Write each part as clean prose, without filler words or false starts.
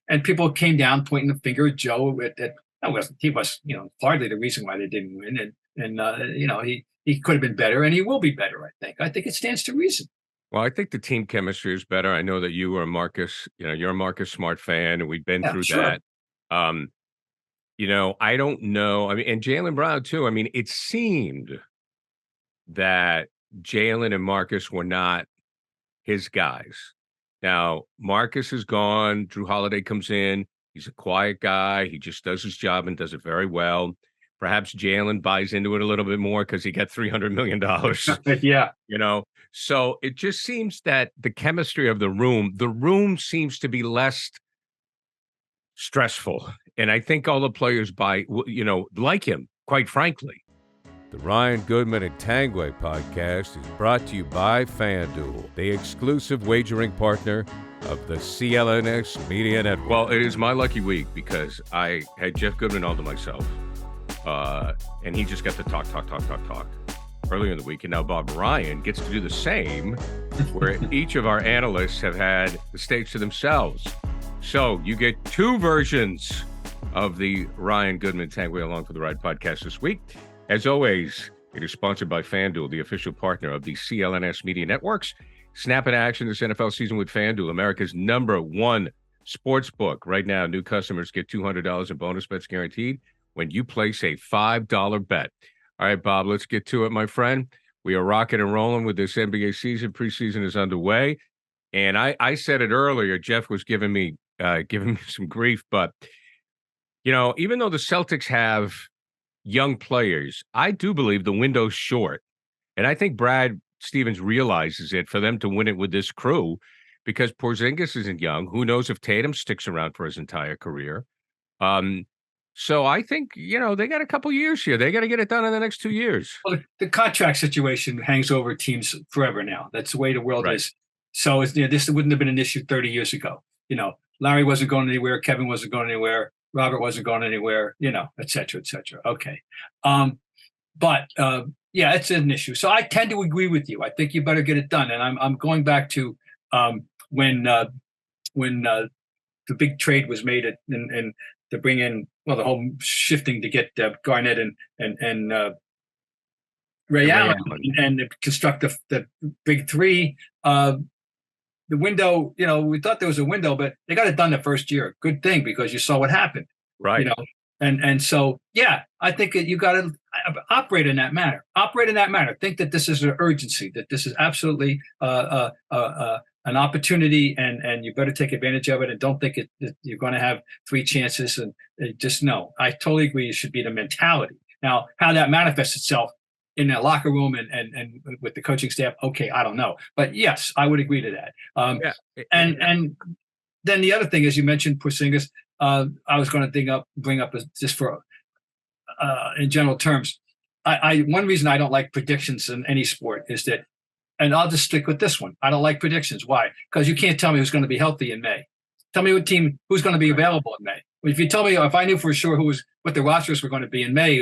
and people came down pointing the finger at Joe. He was hardly the reason why they didn't win, and he could have been better, and he will be better. I think it stands to reason. Well, I think the team chemistry is better. I know that you are a Marcus, you're a Marcus Smart fan, and we've been through that. I don't know. I mean, and Jaylen Brown too. I mean, it seemed that Jaylen and Marcus were not his guys. Now, Marcus is gone. Drew Holiday comes in. He's a quiet guy. He just does his job and does it very well. Perhaps Jaylen buys into it a little bit more because he got $300 million. Yeah. So it just seems that the chemistry of the room seems to be less stressful. And I think all the players like him, quite frankly. The Ryan Goodman and Tanguay podcast is brought to you by FanDuel, the exclusive wagering partner of the CLNS Media Network. Well, it is my lucky week because I had Jeff Goodman all to myself, and he just got to talk earlier in the week. And now Bob Ryan gets to do the same, where each of our analysts have had the stage to themselves. So you get two versions of the Ryan Goodman Tanguay Along for the Ride podcast this week. As always, it is sponsored by FanDuel, the official partner of the CLNS Media Networks. Snap into action this NFL season with FanDuel, America's #1 sports book. Right now, new customers get $200 in bonus bets guaranteed when you place a $5 bet. All right, Bob, let's get to it, my friend. We are rocking and rolling with this NBA season. Preseason is underway. And I said it earlier, Jeff was giving me some grief, but, even though the Celtics have young players, I do believe the window's short. And I think Brad Stevens realizes it for them to win it with this crew because Porzingis isn't young. Who knows if Tatum sticks around for his entire career? So I think, they got a couple years here. They got to get it done in the next 2 years. Well, the contract situation hangs over teams forever now. That's the way the world is. So this wouldn't have been an issue 30 years ago. Larry wasn't going anywhere. Kevin wasn't going anywhere. Robert wasn't going anywhere, et cetera, et cetera. Okay. Yeah, it's an issue. So I tend to agree with you. I think you better get it done. And I'm going back to when the big trade was made and to bring in, the whole shifting to get Garnett and Ray Allen and construct the big three. The window, we thought there was a window, but they got it done the first year. Good thing, because you saw what happened. Right. And so, yeah, I think you got to operate in that manner. Think that this is an urgency, that this is absolutely an opportunity, and you better take advantage of it. And don't think that you're going to have 3 chances. And just no, I totally agree. It should be the mentality. Now, how that manifests itself in the locker room and with the coaching staff, okay, I don't know. But yes, I would agree to that. And then the other thing is, you mentioned Porzingis. I was going to bring up just for in general terms. One reason I don't like predictions in any sport is that, and I'll just stick with this one. I don't like predictions. Why? Because you can't tell me who's going to be healthy in May. Tell me who's going to be available in May. If you tell me, if I knew for sure what the rosters were going to be in May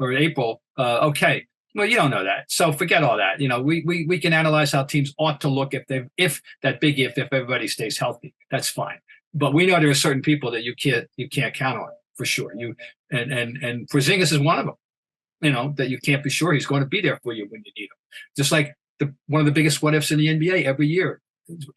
or April, okay. Well, you don't know that, so forget all that. We can analyze how teams ought to look if everybody stays healthy. That's fine. But we know there are certain people that you can't count on for sure. And Porzingis is one of them. That you can't be sure he's going to be there for you when you need him. Just like one of the biggest what ifs in the NBA every year,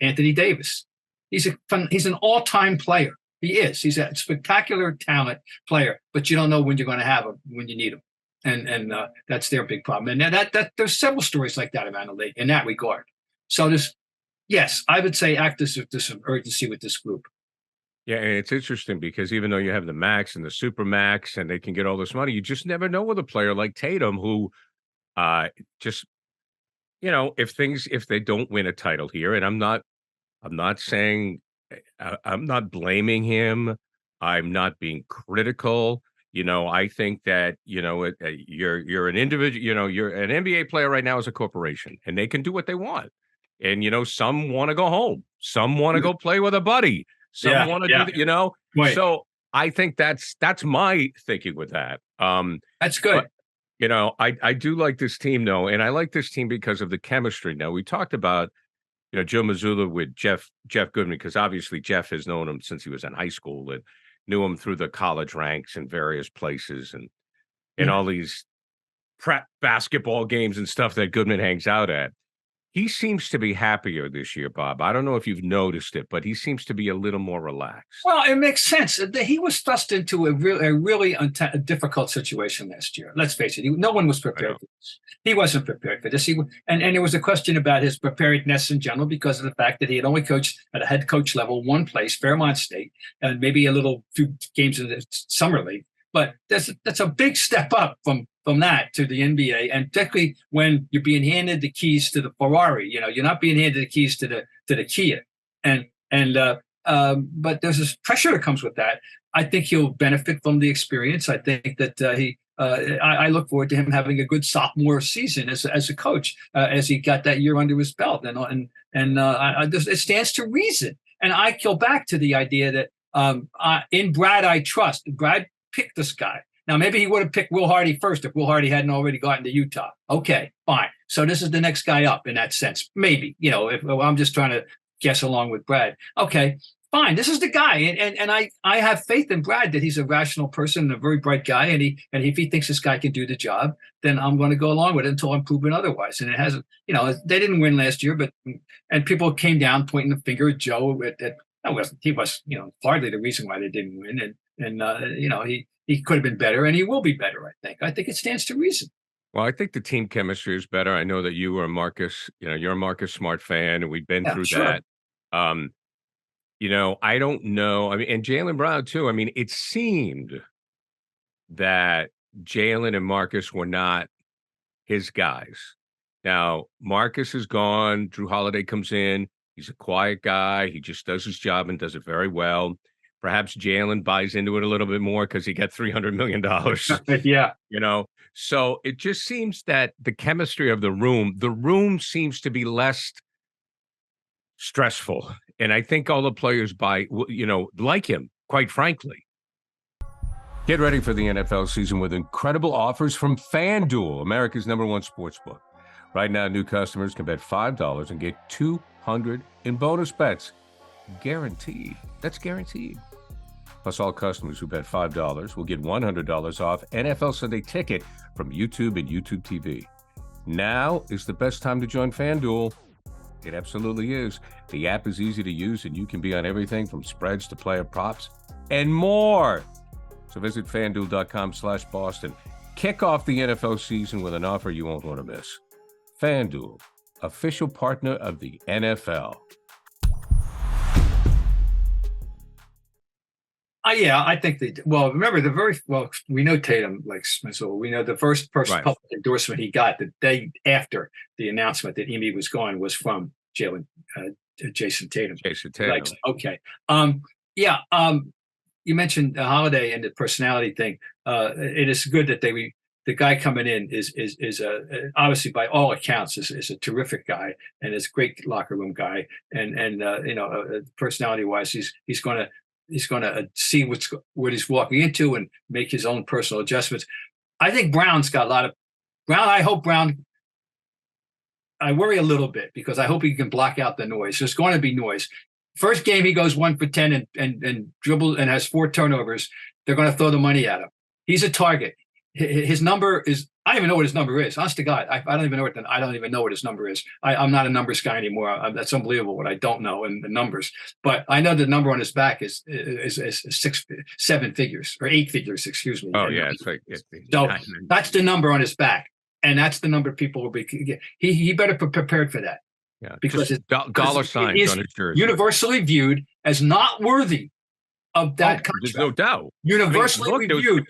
Anthony Davis. He's an all-time player. He is. He's a spectacular talent player, but you don't know when you're going to have him when you need him. And that's their big problem. And that there's several stories like that around the league in that regard. So yes, I would say there's some urgency with this group. Yeah, and it's interesting because even though you have the max and the super max and they can get all this money, you just never know with a player like Tatum who just, if they don't win a title here, and I'm not saying, I'm not blaming him. I'm not being critical. I think that, you're an individual, you're an NBA player right now as a corporation, and they can do what they want. And, some want to go home. Some want to go play with a buddy. Some want to do, Right. So I think that's my thinking with that. That's good. But, I do like this team, though. And I like this team because of the chemistry. Now, we talked about Joe Mazzulla with Jeff Goodman, because obviously Jeff has known him since he was in high school and knew him through the college ranks in various places and all these prep basketball games and stuff that Goodman hangs out at. He seems to be happier this year, Bob. I don't know if you've noticed it, but he seems to be a little more relaxed. Well, it makes sense. He was thrust into a really difficult situation last year. Let's face it. No one was prepared for this. He wasn't prepared for this. And there was a question about his preparedness in general because of the fact that he had only coached at a head coach level one place, Fairmont State, and maybe a few games in the summer league. But that's a big step up from that to the NBA, and particularly when you're being handed the keys to the Ferrari. You're not being handed the keys to the Kia, but there's this pressure that comes with that. I think he'll benefit from the experience. I think that I look forward to him having a good sophomore season as a coach, as he got that year under his belt, and it stands to reason. And I go back to the idea that in Brad I trust. Brad picked this guy. Now, maybe he would have picked Will Hardy first if Will Hardy hadn't already gotten to Utah. Okay, fine. So this is the next guy up in that sense. Maybe, if I'm just trying to guess along with Brad. Okay, fine. This is the guy. And I have faith in Brad that he's a rational person and a very bright guy. And if he thinks this guy can do the job, then I'm going to go along with it until I'm proven otherwise. And it hasn't, they didn't win last year, and people came down pointing the finger at Joe. He was, hardly the reason why they didn't win. He could have been better, and he will be better, I think. I think it stands to reason. Well, I think the team chemistry is better. I know that you are you're a Marcus Smart fan, and we've been through that. I don't know. I mean, and Jaylen Brown, too. I mean, it seemed that Jaylen and Marcus were not his guys. Now, Marcus is gone. Drew Holiday comes in. He's a quiet guy. He just does his job and does it very well. Perhaps Jaylen buys into it a little bit more because he got $300 million. Yeah. So it just seems that the chemistry of the room seems to be less stressful. And I think all the players like him, quite frankly. Get ready for the NFL season with incredible offers from FanDuel, America's #1 sportsbook. Right now, new customers can bet $5 and get $200 in bonus bets. Guaranteed. That's guaranteed. Plus, all customers who bet $5 will get $100 off NFL Sunday Ticket from YouTube and YouTube TV. Now is the best time to join FanDuel. It absolutely is. The app is easy to use, and you can be on everything from spreads to player props and more. So visit FanDuel.com/Boston. Kick off the NFL season with an offer you won't want to miss. FanDuel, official partner of the NFL. I think they did. Well, remember we know Tatum likes Mazzulla. We know the first public endorsement he got the day after the announcement that Emi was going was from Jason Tatum. Jason Tatum. Okay. You mentioned Holiday and the personality thing. It is good that the guy coming in is obviously by all accounts is a terrific guy and is a great locker room guy and personality wise he's going to see what he's walking into and make his own personal adjustments. I think Brown's got a lot of Brown. I hope Brown. I worry a little bit because I hope he can block out the noise. There's going to be noise. First game he goes 1 for 10 and dribbles and has 4 turnovers. They're going to throw the money at him. He's a target. His number is. I don't even know what his number is. Honest to God, I don't even know what his number is. I'm not a numbers guy anymore. That's unbelievable what I don't know in the numbers. But I know the number on his back is 7 figures or 8 figures. Excuse me. Oh yeah, it's like so that's the number on his back, and that's the number people will be. He better be prepared for that. Yeah, because it's dollar signs on his jersey, universally viewed as not worthy of that contract. There's no doubt. Universally reviewed,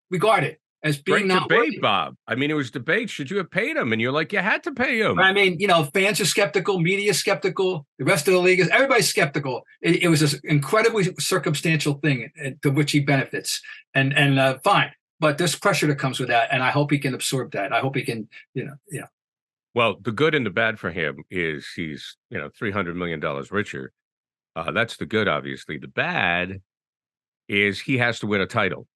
regarded as being not debate, worthy. Bob. I mean, it was debate. Should you have paid him? And you're like, you had to pay him. I mean, fans are skeptical, media is skeptical, the rest of the league everybody's skeptical. It was an incredibly circumstantial thing to which he benefits, and fine. But there's pressure that comes with that, and I hope he can absorb that. I hope he can, Well, the good and the bad for him is he's, $300 million richer. That's the good, obviously. The bad is he has to win a title.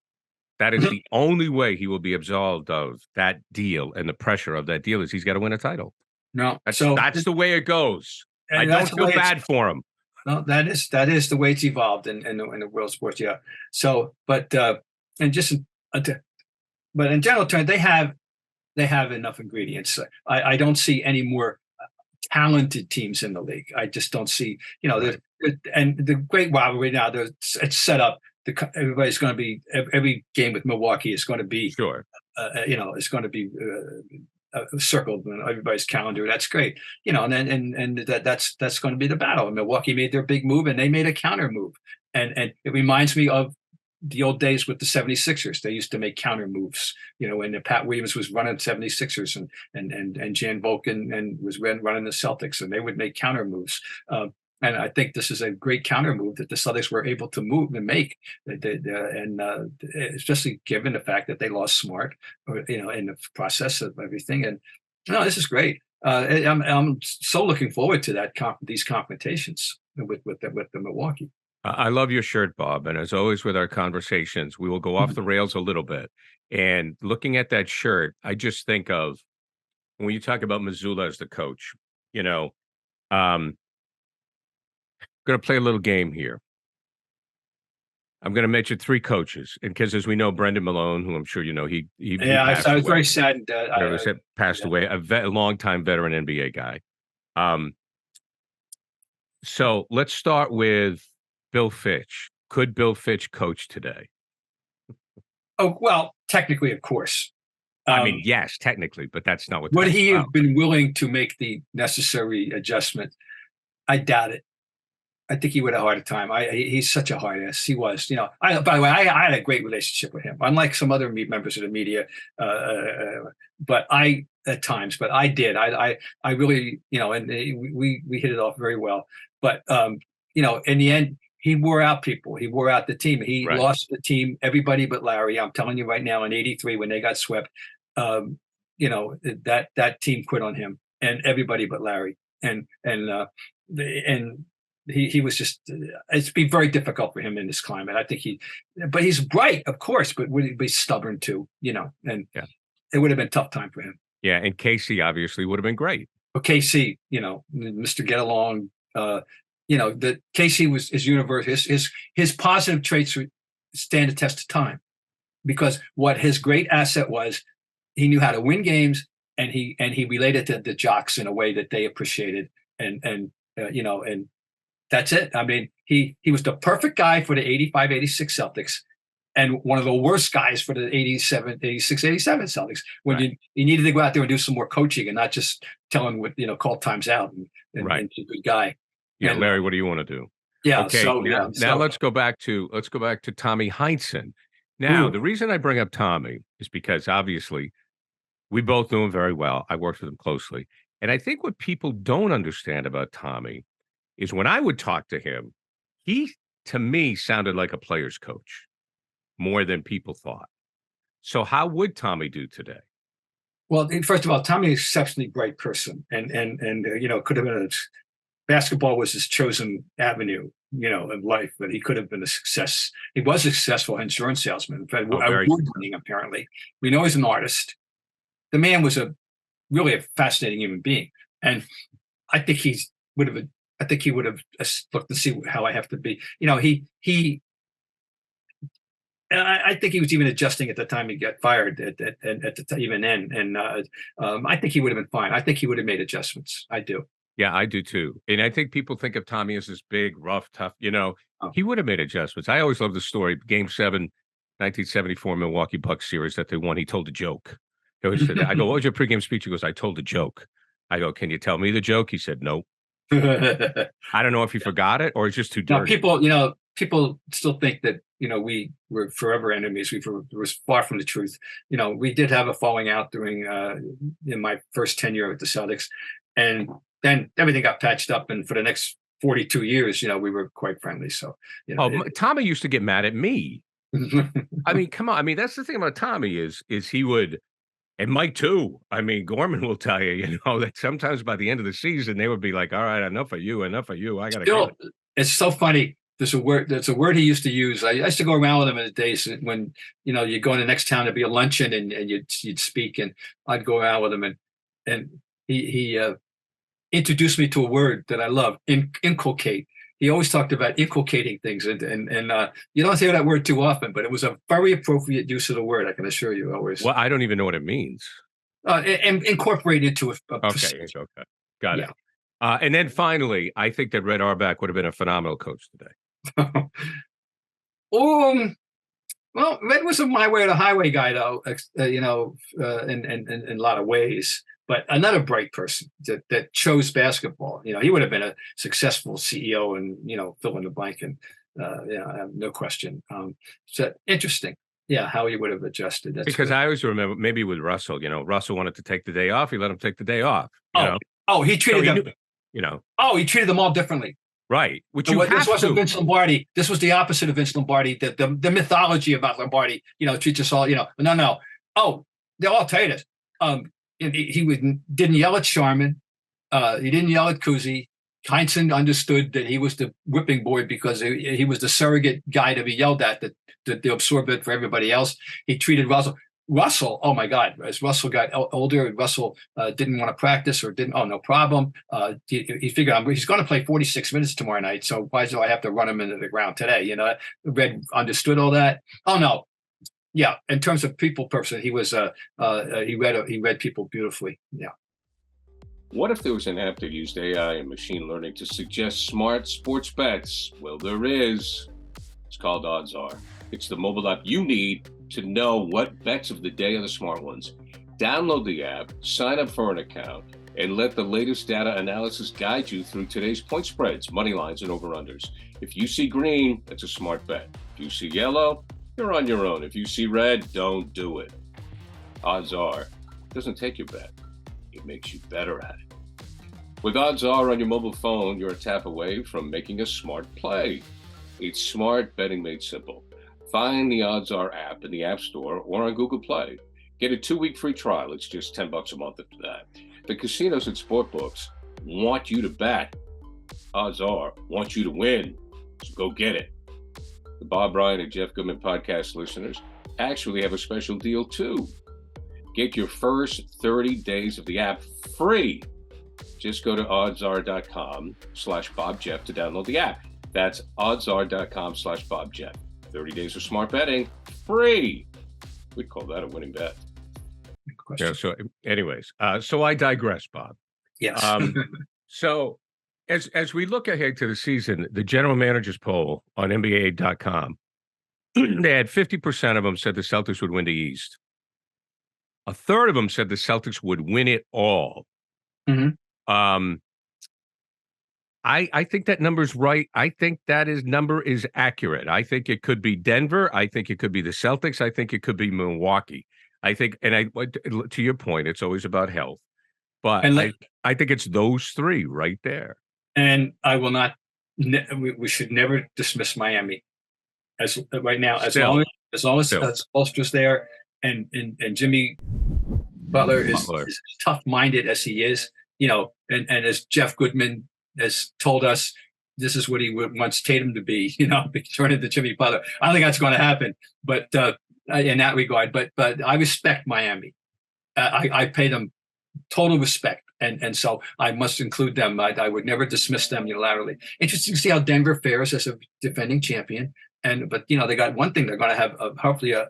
That is the only way he will be absolved of that deal, and the pressure of that deal is he's got to win a title. No, that's the way it goes. I don't feel bad for him. No, that is the way it's evolved in the world of sports. Yeah. So, but and just but in general terms, they have enough ingredients. I don't see any more talented teams in the league. I just don't see. And the great rivalry now. It's set up. Everybody's going to be every game with Milwaukee is going to be Sure. It's going to be circled on everybody's calendar. That's great, and that's going to be the battle. And Milwaukee made their big move, and they made a counter move, and it reminds me of the old days with the 76ers. They used to make counter moves, when Pat Williams was running 76ers and Jan Volkin and was running the Celtics, and they would make counter moves. And I think this is a great counter move that the Celtics were able to move and make, and especially given the fact that they lost Smart, in the process of everything. And this is great. I'm so looking forward to these confrontations with the Milwaukee. I love your shirt, Bob. And as always with our conversations, we will go off the rails a little bit. And looking at that shirt, I just think of when you talk about Mazzulla as the coach, going to play a little game here. I'm going to mention 3 coaches, and because as we know, Brendan Malone, who I'm sure you know, he I was very sad. Passed away, a longtime veteran NBA guy. So let's start with Bill Fitch. Could Bill Fitch coach today? Oh, well, technically, of course. I mean, yes, technically, but that's not what. Would he have been willing to make the necessary adjustment? I doubt it. I think he would have a harder time. He's such a hard ass. He was, by the way, I had a great relationship with him, unlike some other members of the media. But I did. I really, and we hit it off very well. But in the end, he wore out people. He wore out the team. He lost the team, everybody but Larry. I'm telling you right now, in '83 when they got swept, that team quit on him, and everybody but Larry, and he was just, it's been very difficult for him in this climate. I think but he's bright, of course, but would he be stubborn too, and it would have been a tough time for him. Yeah. And Casey obviously would have been great. But Casey, Mr. Get Along, that Casey was his universe, his positive traits would stand the test of time, because what his great asset was, he knew how to win games, and he related to the jocks in a way that they appreciated. And that's it. I mean, he was the perfect guy for the 85, 86 Celtics, and one of the worst guys for the 87, 86, 87 Celtics, when you needed to go out there and do some more coaching and not just tell him call times out and be a good guy. Yeah, and, Larry, what do you want to do? Yeah. Okay. Now let's go back to Tommy Heinsohn. Now, the reason I bring up Tommy is because obviously we both knew him very well. I worked with him closely. And I think what people don't understand about Tommy is when I would talk to him, he, to me, sounded like a player's coach more than people thought. So how would Tommy do today? Well, first of all, Tommy is an exceptionally bright person, and could have been basketball was his chosen avenue, in life, but he could have been a success. He was a successful insurance salesman. In fact, award-winning, apparently. We know he's an artist. The man was really a fascinating human being, and I think he would have looked to see how I have to be. I think he was even adjusting at the time he got fired even then, and I think he would have been fine. I think he would have made adjustments. I do. Yeah, I do too. And I think people think of Tommy as this big, rough, tough. He would have made adjustments. I always love the story. Game 7, 1974 Milwaukee Bucks series that they won. He told a joke. He always said, I go, what was your pregame speech? He goes, I told a joke. I go, can you tell me the joke? He said, nope. I don't know if he forgot it or it's just too dirty. Now, people still think that, we were forever enemies. It was far from the truth. We did have a falling out during in my first tenure with the Celtics, and then everything got patched up. And for the next 42 years, we were quite friendly. So, Tommy used to get mad at me. I mean, come on. I mean, that's the thing about Tommy is he would, and Mike too. I mean, Gorman will tell you, that sometimes by the end of the season, they would be like, all right, enough of you. I got to go. It's so funny. There's a word he used to use. I used to go around with him in the days when, you go in the next town to be a luncheon and you'd speak, and I'd go around with him, and he introduced me to a word that I love, inculcate. He always talked about inculcating things, and you don't hear that word too often, but it was a very appropriate use of the word. I can assure you, always. Well, I don't even know what it means. And incorporated to a Okay, got it. And then finally, I think that Red Auerbach would have been a phenomenal coach today. Well, Red was a my way or the highway guy, though. In a lot of ways. But another bright person that chose basketball. He would have been a successful CEO, and fill in the blank, and no question. So interesting, how he would have adjusted. That's because I always remember, maybe with Russell, Russell wanted to take the day off. He let him take the day off. He treated them. He treated them all differently. Right. Which this wasn't Vince Lombardi. This was the opposite of Vince Lombardi. The mythology about Lombardi, treats us all. No. Oh, they'll all tell you this. He didn't yell at Sharman. He didn't yell at Kuzi. Heinsohn understood that he was the whipping boy because he was the surrogate guy to be yelled at, to absorb it for everybody else. He treated Russell, oh my God, as Russell got older, Russell didn't want to practice or no problem. He figured he's going to play 46 minutes tomorrow night, so why do I have to run him into the ground today? Red understood all that. Oh no. Yeah, in terms of people person, he was he read people beautifully. Yeah. What if there was an app that used AI and machine learning to suggest smart sports bets? Well, there is. It's called Odds Are. It's the mobile app you need to know what bets of the day are the smart ones. Download the app, sign up for an account, and let the latest data analysis guide you through today's point spreads, money lines, and over-unders. If you see green, that's a smart bet. If you see yellow, you're on your own. If you see red, don't do it. Odds Are, it doesn't take your bet. It makes you better at it. With Odds Are on your mobile phone, you're a tap away from making a smart play. It's smart betting made simple. Find the Odds Are app in the App Store or on Google Play. Get a 2-week free trial. It's just $10 a month after that. The casinos and sportbooks want you to bet. Odds Are want you to win. So go get it. The Bob Ryan and Jeff Goodman podcast listeners actually have a special deal too. Get your first 30 days of the app free. Just go to oddsr.com/BobJeff to download the app. That's oddsr.com/BobJeff. 30 days of smart betting, free. We'd call that a winning bet. Yeah, so anyways, so I digress, Bob. Yes. So as we look ahead to the season, the general managers poll on NBA.com, they had 50% of them said the Celtics would win the East. A third of them said the Celtics would win it all. Mm-hmm. I think that number's right. I think number is accurate. I think it could be Denver. I think it could be the Celtics. I think it could be Milwaukee. I think, and to your point, it's always about health. But I think it's those three right there. And I will not. We should never dismiss Miami as right now. As long as Ulstra's there, and Jimmy Butler is tough-minded as he is, and as Jeff Goodman has told us, this is what he wants Tatum to be, turn into Jimmy Butler. I don't think that's going to happen, but in that regard, but I respect Miami. I pay them total respect, and so I must include them. I would never dismiss them unilaterally. Interesting to see how Denver fares as a defending champion. But they got one thing: they're going to have hopefully a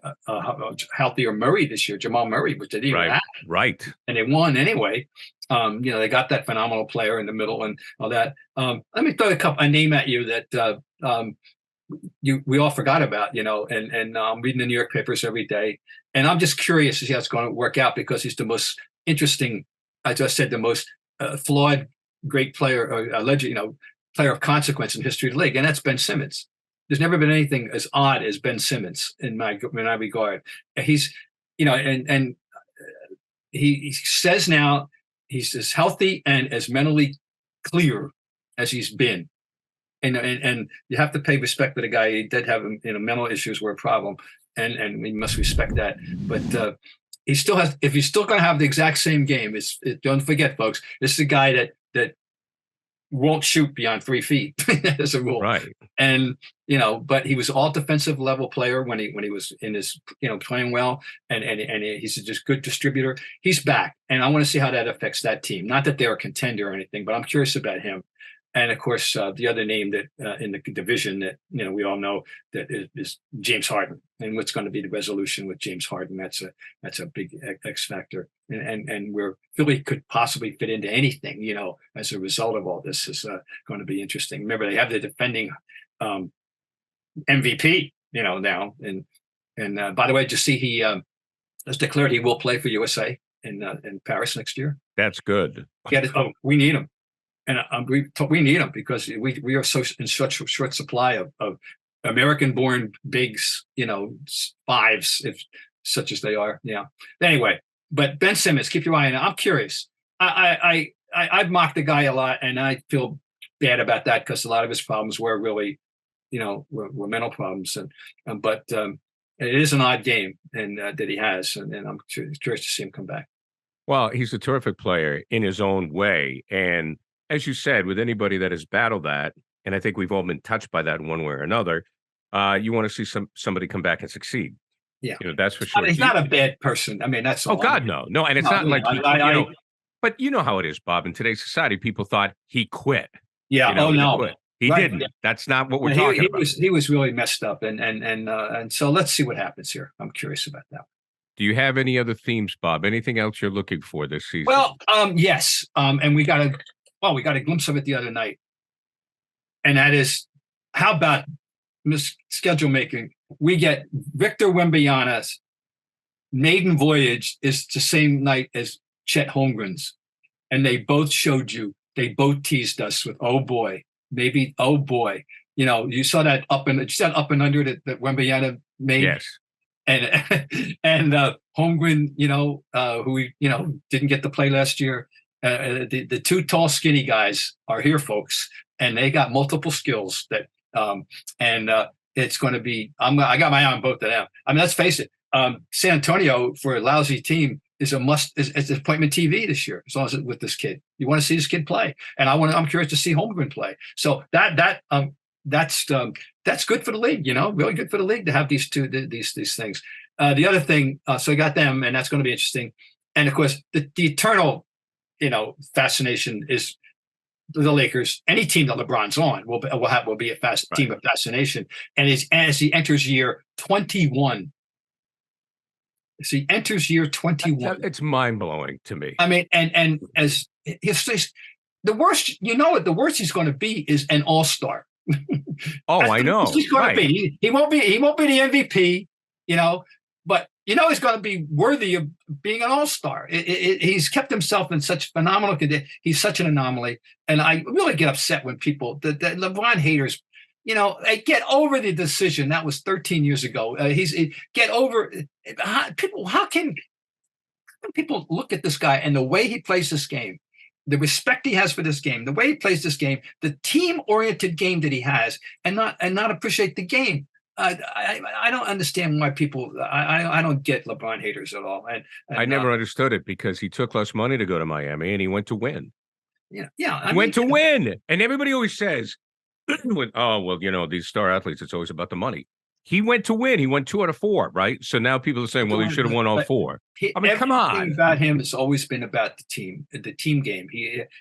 healthier Murray this year, Jamal Murray, which they didn't even have. Right. And they won anyway. They got that phenomenal player in the middle and all that. Let me throw a name at you that we all forgot about. And I'm reading the New York papers every day, and I'm just curious to see how it's going to work out because he's the most interesting. I just said the most flawed, great player, or alleged, player of consequence in history of the league, and that's Ben Simmons. There's never been anything as odd as Ben Simmons in my regard. He's, and he says now he's as healthy and as mentally clear as he's been. And you have to pay respect to the guy. He did have, mental issues were a problem, and we must respect that. But he still has, if he's still going to have the exact same game, don't forget, folks, this is a guy that won't shoot beyond 3 feet as a rule. Right. And, but he was all defensive level player when he was in his, playing well. And he's just good distributor. He's back. And I want to see how that affects that team. Not that they're a contender or anything, but I'm curious about him. And of course, the other name that in the division that, we all know that is James Harden, and what's going to be the resolution with James Harden. That's a big X factor. And where Philly could possibly fit into anything, as a result of all this is going to be interesting. Remember, they have the defending MVP, now. And by the way, did you see he has declared he will play for USA in Paris next year? That's good. We need him. And we need them because we are in such a short supply of American-born bigs, fives, if such as they are. Yeah. Anyway, but Ben Simmons, keep your eye on it. I'm curious. I've mocked the guy a lot, and I feel bad about that because a lot of his problems were really, were mental problems. But it is an odd game and that he has, and I'm curious to see him come back. Well, he's a terrific player in his own way, and as you said, with anybody that has battled that, and I think we've all been touched by that in one way or another, you want to see somebody come back and succeed. Yeah, that's for sure. He's not a bad person. I mean, that's oh God, no, and it's not like but you know how it is, Bob. In today's society, people thought he quit. Yeah. No, he didn't. Yeah. That's not what we're talking about. He was really messed up, and so let's see what happens here. I'm curious about that. Do you have any other themes, Bob? Anything else you're looking for this season? Well, yes, and we got a glimpse of it the other night. And that is, how about schedule making? We get Victor Wembanyama's maiden voyage is the same night as Chet Holmgren's. And they both teased us with, oh boy. You saw that up and under that Wembanyama made. Yes. And Holmgren, who didn't get to play last year. The two tall, skinny guys are here, folks, and they got multiple skills that, it's going to be. I got my eye on both of them. I mean, let's face it. San Antonio, for a lousy team, is a must. It's appointment TV this year, as long as it's with this kid. You want to see this kid play, and I'm curious to see Holmgren play. So that's good for the league. Really good for the league to have these these things. The other thing, so I got them, and that's going to be interesting. And of course, the eternal fascination is the Lakers. Any team that LeBron's on will be a team of fascination. And as he enters year 21, it's mind blowing to me. I mean, and as the worst, the worst he's going to be is an all-star. I know. He's going to be. He won't be the MVP. But he's going to be worthy of being an all-star. He's kept himself in such phenomenal condition. He's such an anomaly. And I really get upset when people, the LeBron haters, they get over the decision. That was 13 years ago. Get over people. How can people look at this guy and the way he plays this game, the respect he has for this game, the way he plays this game, the team-oriented game that he has, and not appreciate the game? I don't understand why people. I don't get LeBron haters at all. And I never understood it because he took less money to go to Miami and he went to win. Yeah. He went to win, and everybody always says, these star athletes, it's always about the money. He went to win. He won 2 out of 4, right? So now people are saying, well, he should have won all 4. Come on. Everything about him has always been about the team game.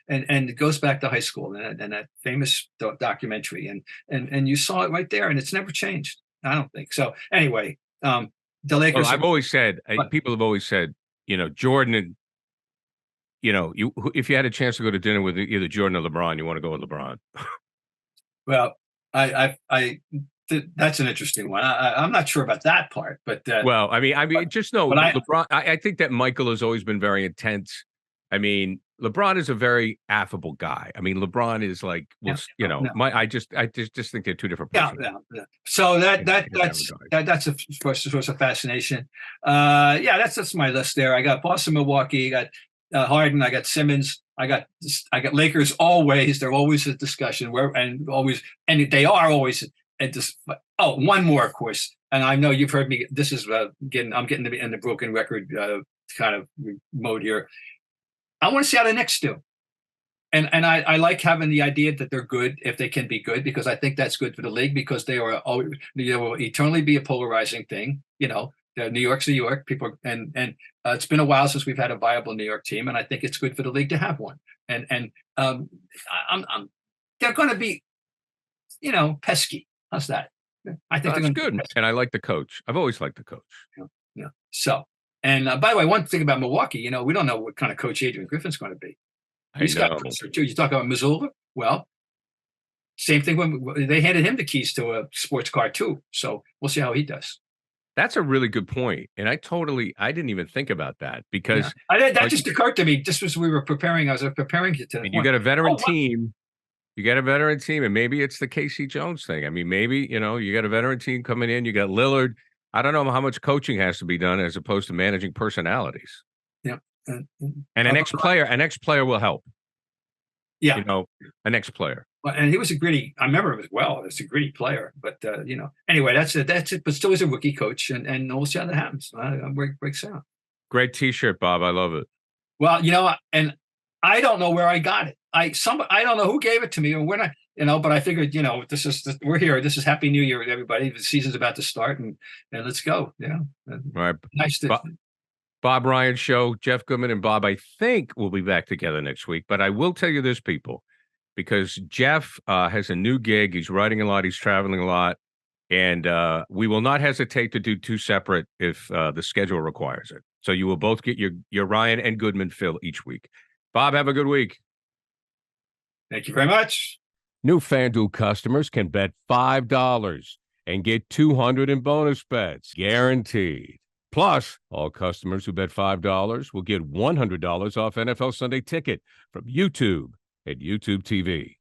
And it goes back to high school and that famous documentary. And you saw it right there, and it's never changed. I don't think so. Anyway, the Lakers. I've always said, people have always said, Jordan and, if you had a chance to go to dinner with either Jordan or LeBron, you want to go with LeBron. Well, that's an interesting one. I'm not sure about that part, but just know LeBron. I think that Michael has always been very intense. I mean, LeBron is a very affable guy. I mean, LeBron is like, I just think they're two different people. Yeah. So that's a source of fascination. That's my list there. I got Boston, Milwaukee. I got Harden. I got Simmons. I got Lakers. Always, they're always a discussion and they are always. And just one more, of course. And I know you've heard me. This is I'm getting in the broken record kind of mode here. I want to see how the Knicks do. And I like having the idea that they're good if they can be good, because I think that's good for the league, because they will eternally be a polarizing thing. New York's New York. People it's been a while since we've had a viable New York team, and I think it's good for the league to have one. And they're going to be, pesky. How's that? I think that's good, and I like the coach. I've always liked the coach. Yeah. So, and by the way, one thing about Milwaukee, we don't know what kind of coach Adrian Griffin's going to be. He's got pressure too. You talk about Mazzulla. Well, same thing when they handed him the keys to a sports car too. So we'll see how he does. That's a really good point, and I didn't even think about that, because that just occurred to me just as we were preparing. I was preparing it to. And you got a veteran team. You got a veteran team, and maybe it's the Casey Jones thing. I mean, maybe you got a veteran team coming in. You got Lillard. I don't know how much coaching has to be done as opposed to managing personalities. Yeah. And an ex-player will help. Yeah. An ex-player. Well, and he was a gritty. I remember him as well. He was a gritty player. But anyway, that's it. But still, he's a rookie coach, and we'll see how that happens. I'm very excited. Great T-shirt, Bob. I love it. Well, and I don't know where I got it. I don't know who gave it to me, or when but I figured, we're here. This is Happy New Year, everybody. The season's about to start, and let's go. Yeah. All right. Nice to. Bob Ryan Show, Jeff Goodman and Bob, I think we'll be back together next week. But I will tell you this, people, because Jeff has a new gig. He's writing a lot. He's traveling a lot. And we will not hesitate to do two separate if the schedule requires it. So you will both get your Ryan and Goodman fill each week. Bob, have a good week. Thank you very much. New FanDuel customers can bet $5 and get $200 in bonus bets, guaranteed. Plus, all customers who bet $5 will get $100 off NFL Sunday Ticket from YouTube at YouTube TV.